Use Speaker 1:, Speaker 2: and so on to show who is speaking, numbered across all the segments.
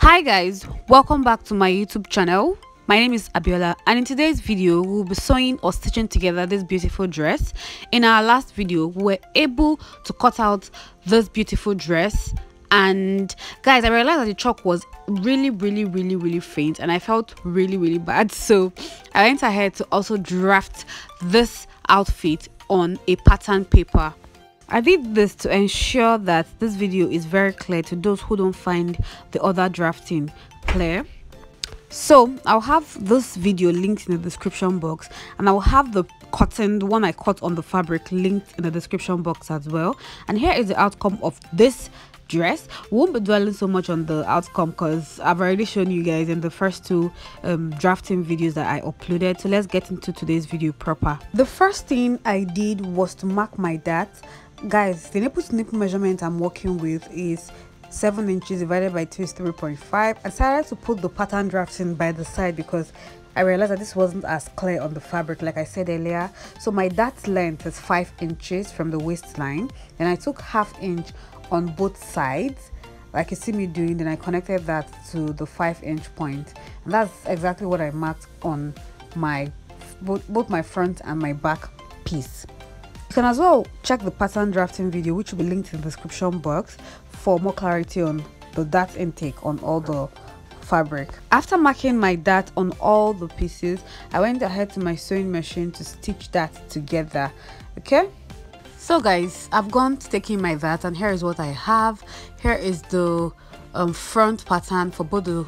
Speaker 1: Hi guys, welcome back to my YouTube channel. My name is Abiola, and in today's video we'll be sewing or stitching together this beautiful dress. In our last video we were able to cut out this beautiful dress, and guys, I realized that the chalk was really faint and I felt really bad, so I went ahead to also draft this outfit on a pattern paper. I did this to ensure that this video is very clear to those who don't find the other drafting clear. So I'll have this video linked in the description box, and I'll have the cotton, the one I cut on the fabric, linked in the description box as well. And here is the outcome of this dress. We won't be dwelling so much on the outcome because I've already shown you guys in the first two drafting videos that I uploaded. So let's get into today's video proper. The first thing I did was to mark my dart. Guys, the nipple to nipple measurement I'm working with is 7 inches divided by 2 is 3.5. I decided to put the pattern drafting by the side because I realized that this wasn't as clear on the fabric like I said earlier. So my dart length is 5 inches from the waistline, and I took ½ inch on both sides like you see me doing, then I connected that to the 5-inch point, and that's exactly what I marked on my both my front and my back piece. You can as well check the pattern drafting video, which will be linked in the description box, for more clarity on the dart intake on all the fabric. After marking my dart on all the pieces, I went ahead to my sewing machine to stitch that together. Okay, so guys, I've gone to taking my dart, and here is what I have. Here is the front pattern for both the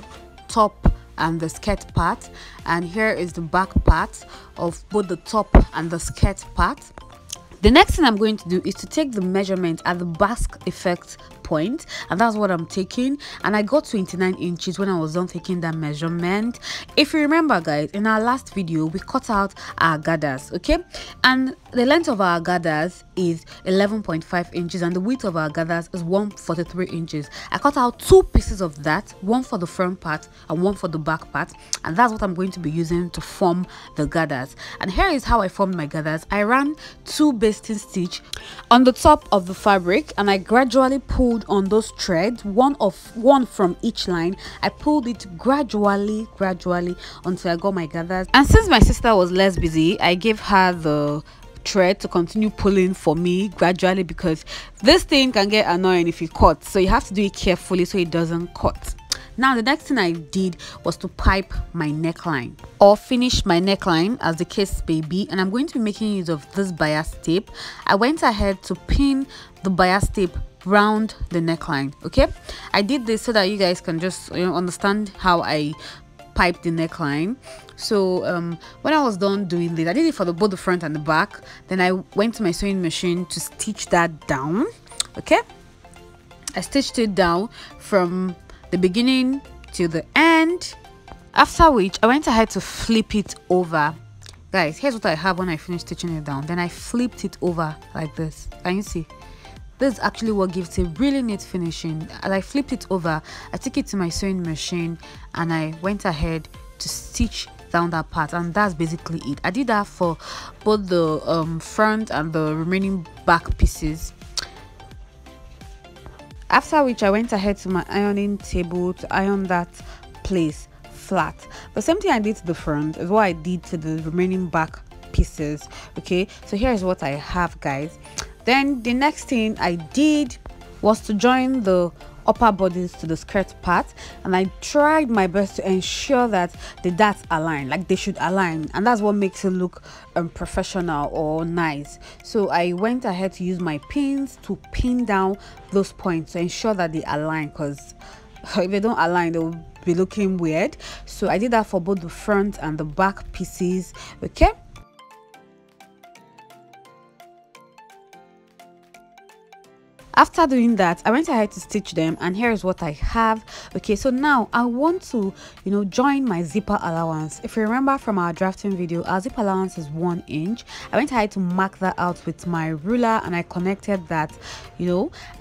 Speaker 1: top and the skirt part, and here is the back part of both the top and the skirt part. The next thing I'm going to do is to take the measurement at the Basque effect point, and that's what I'm taking, and I got 29 inches when I was done taking that measurement. If you remember guys, in our last video we cut out our gathers, okay, and the length of our gathers is 11.5 inches and the width of our gathers is 143 inches. I cut out 2 pieces of that, one for the front part and one for the back part, and that's what I'm going to be using to form the gathers. And here is how I formed my gathers. I ran 2 basting stitch on the top of the fabric, and I gradually pulled on those threads, one from each line. I pulled it gradually until I got my gathers. And since my sister was less busy, I gave her the thread to continue pulling for me gradually, because this thing can get annoying if it cuts, so you have to do it carefully so it doesn't cut. Now the next thing I did was to pipe my neckline, or finish my neckline as the case may be, and I'm going to be making use of this bias tape. I went ahead to pin the bias tape round the neckline. Okay, I did this so that you guys can just understand how I pipe the neckline. So when I was done doing this, I did it for both the front and the back. Then I went to my sewing machine to stitch that down. Okay, I stitched it down from the beginning to the end, after which I went ahead to flip it over. Guys, here's what I have when I finished stitching it down. Then I flipped it over like this. Can you see? This is actually what gives a really neat finishing. As I flipped it over, I took it to my sewing machine and I went ahead to stitch down that part, and that's basically it. I did that for both the front and the remaining back pieces. After which I went ahead to my ironing table to iron that place flat. The same thing I did to the front is what I did to the remaining back pieces. Okay, so here's what I have, guys. Then the next thing I did was to join the upper bodies to the skirt part, and I tried my best to ensure that the darts align, like they should align, and that's what makes it look professional or nice. So I went ahead to use my pins to pin down those points to ensure that they align, because if they don't align they will be looking weird. So I did that for both the front and the back pieces. Okay, after doing that, I went ahead to stitch them, and here is what I have. Okay, so now I want to join my zipper allowance. If you remember from our drafting video, our zipper allowance is 1 inch. I went ahead to mark that out with my ruler, and I connected that,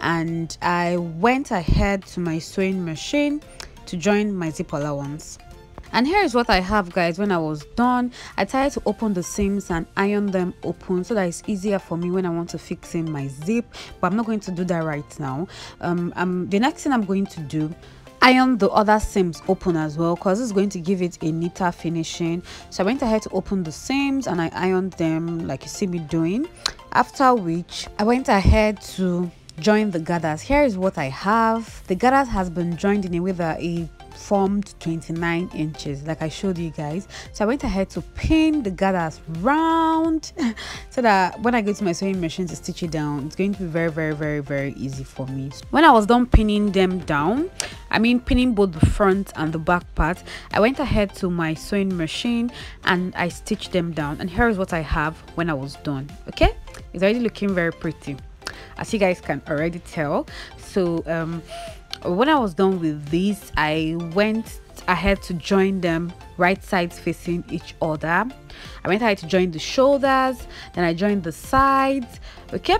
Speaker 1: and I went ahead to my sewing machine to join my zipper allowance. And here is what I have, guys. When I was done, I tried to open the seams and iron them open so that it's easier for me when I want to fix in my zip, but I'm not going to do that right now. The next thing I'm going to do, iron the other seams open as well, because it's going to give it a neater finishing. So I went ahead to open the seams and I ironed them like you see me doing, after which I went ahead to join the gathers. Here is what I have. The gathers has been joined in a way that it formed 29 inches like I showed you guys. So I went ahead to pin the gathers round so that when I go to my sewing machine to stitch it down, it's going to be very easy for me. When I was done pinning them down, I mean pinning both the front and the back part, I went ahead to my sewing machine and I stitched them down, and here is what I have when I was done. Okay, it's already looking very pretty, as you guys can already tell. So when I was done with this, I went ahead to join them right sides facing each other. I went ahead to join the shoulders, then I joined the sides. Okay,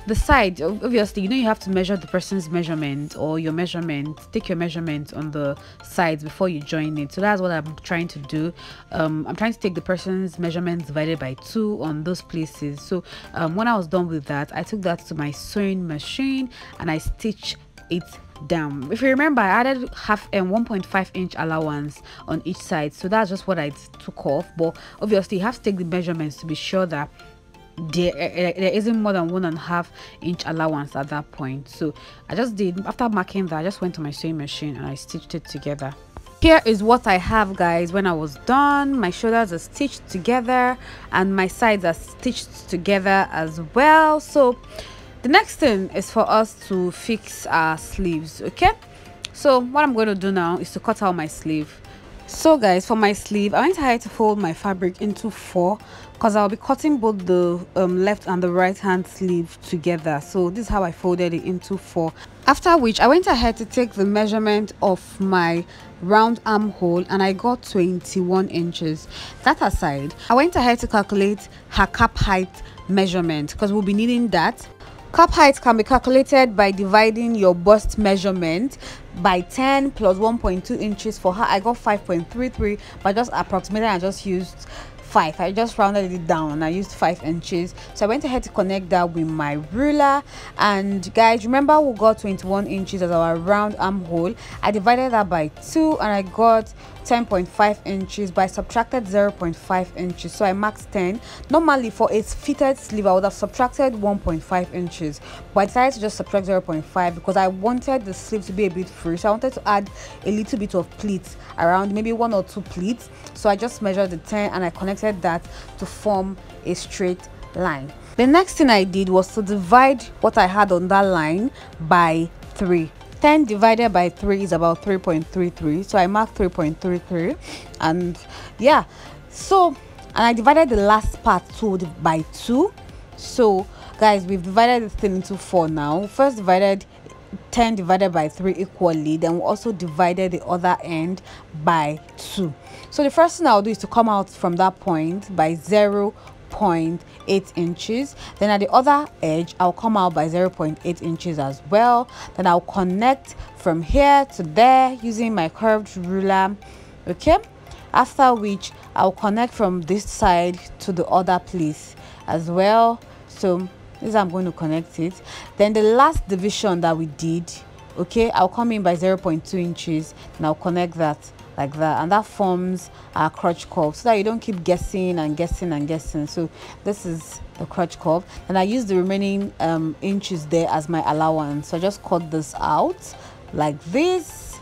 Speaker 1: the side, obviously you have to measure the person's measurement or your measurement. Take your measurement on the sides before you join it. So that's what I'm trying to do. I'm trying to take the person's measurement divided by 2 on those places. So when I was done with that, I took that to my sewing machine and I stitched it down. If you remember, I added 1.5 inch allowance on each side, so that's just what I took off. But obviously you have to take the measurements to be sure that there isn't more than 1.5 inch allowance at that point. So I just did, after marking that, I just went to my sewing machine and I stitched it together. Here is what I have, guys, when I was done. My shoulders are stitched together and my sides are stitched together as well. So the next thing is for us to fix our sleeves. Okay, so what I'm going to do now is to cut out my sleeve. So guys, for my sleeve, I went ahead to fold my fabric into 4 because I'll be cutting both the left and the right hand sleeve together. So this is how I folded it into 4, after which I went ahead to take the measurement of my round armhole and I got 21 inches. That aside, I went ahead to calculate her cap height measurement because we'll be needing that. Cap height can be calculated by dividing your bust measurement by 10 plus 1.2 inches. For her, I got 5.33, but just approximately I just used 5. I just rounded it down and I used 5 inches. So I went ahead to connect that with my ruler. And guys, remember we got 21 inches as our round armhole. I divided that by 2 and I got 10.5 inches, but I subtracted 0.5 inches, so I marked 10. Normally for a fitted sleeve I would have subtracted 1.5 inches, but I decided to just subtract 0.5 because I wanted the sleeve to be a bit free. So I wanted to add a little bit of pleats around, maybe 1 or 2 pleats. So I just measured the 10 and I connected that to form a straight line. The next thing I did was to divide what I had on that line by 3. 10 divided by 3 is about 3.33, so I marked 3.33. and yeah, so, and I divided the last part too by 2. So guys, we've divided this thing into 4 now. First divided 10 divided by 3 equally, then we also divided the other end by 2. So the first thing I'll do is to come out from that point by 0.8 inches. Then at the other edge I'll come out by 0.8 inches as well. Then I'll connect from here to there using my curved ruler. Okay, after which I'll connect from this side to the other place as well. So this is how I'm going to connect it. Then the last division that we did, okay, I'll come in by 0.2 inches and I'll connect that like that, and that forms our crotch curve so that you don't keep guessing and guessing and guessing. So this is the crotch curve, and I use the remaining inches there as my allowance. So I just cut this out like this,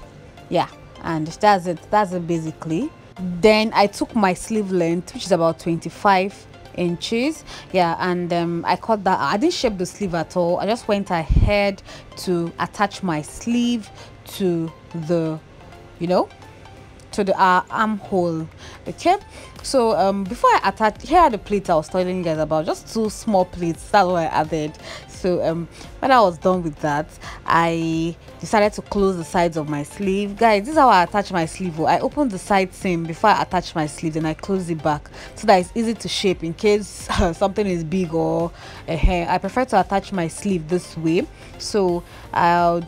Speaker 1: yeah, and that's it basically. Then I took my sleeve length, which is about 25 inches, yeah, and I cut that. I didn't shape the sleeve at all. I just went ahead to attach my sleeve to the, to the armhole. Okay, so before I attach, here are the pleats I was telling you guys about, just 2 small pleats. That's what I added. So when I was done with that, I decided to close the sides of my sleeve. Guys, this is how I attach my sleeve. I open the side seam before I attach my sleeve, then I close it back so that it's easy to shape in case something is big or a hair. I prefer to attach my sleeve this way. So I'll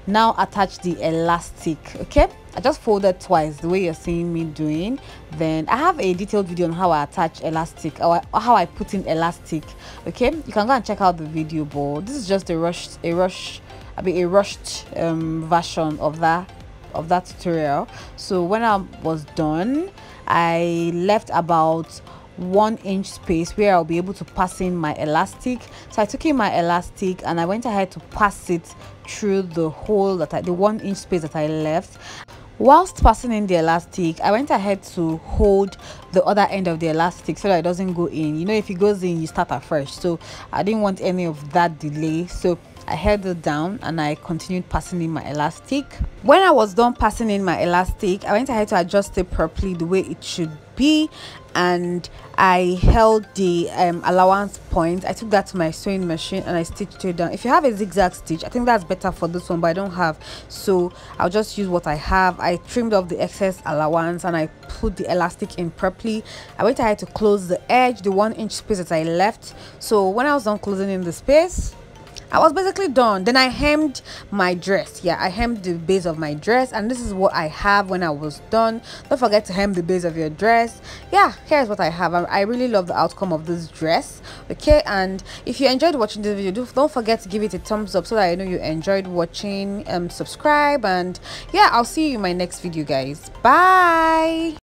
Speaker 1: now attach the elastic. Okay, I just folded twice the way you're seeing me doing. Then I have a detailed video on how I attach elastic, or how I put in elastic. Okay, you can go and check out the video, but this is just a rushed version of that of that tutorial. So when I was done, I left about 1 inch space where I'll be able to pass in my elastic. So I took in my elastic and I went ahead to pass it through the hole the 1 inch space that I left. Whilst passing in the elastic, I went ahead to hold the other end of the elastic so that it doesn't go in. You know, if it goes in, you start afresh. So I didn't want any of that delay, so I held it down and I continued passing in my elastic. When I was done passing in my elastic, I went ahead to adjust it properly the way it should be, and I held the allowance point. I took that to my sewing machine and I stitched it down. If you have a zigzag stitch, I think that's better for this one, but I don't have, so I'll just use what I have. I trimmed off the excess allowance and I put the elastic in properly. I went ahead to close the edge, the 1 inch space that I left. So when I was done closing in the space, I was basically done. Then I hemmed my dress. Yeah, I hemmed the base of my dress, and this is what I have when I was done. Don't forget to hem the base of your dress. Yeah, here's what I have. I really love the outcome of this dress. Okay, and if you enjoyed watching this video, don't forget to give it a thumbs up so that I know you enjoyed watching. Subscribe, and yeah, I'll see you in my next video, guys. Bye.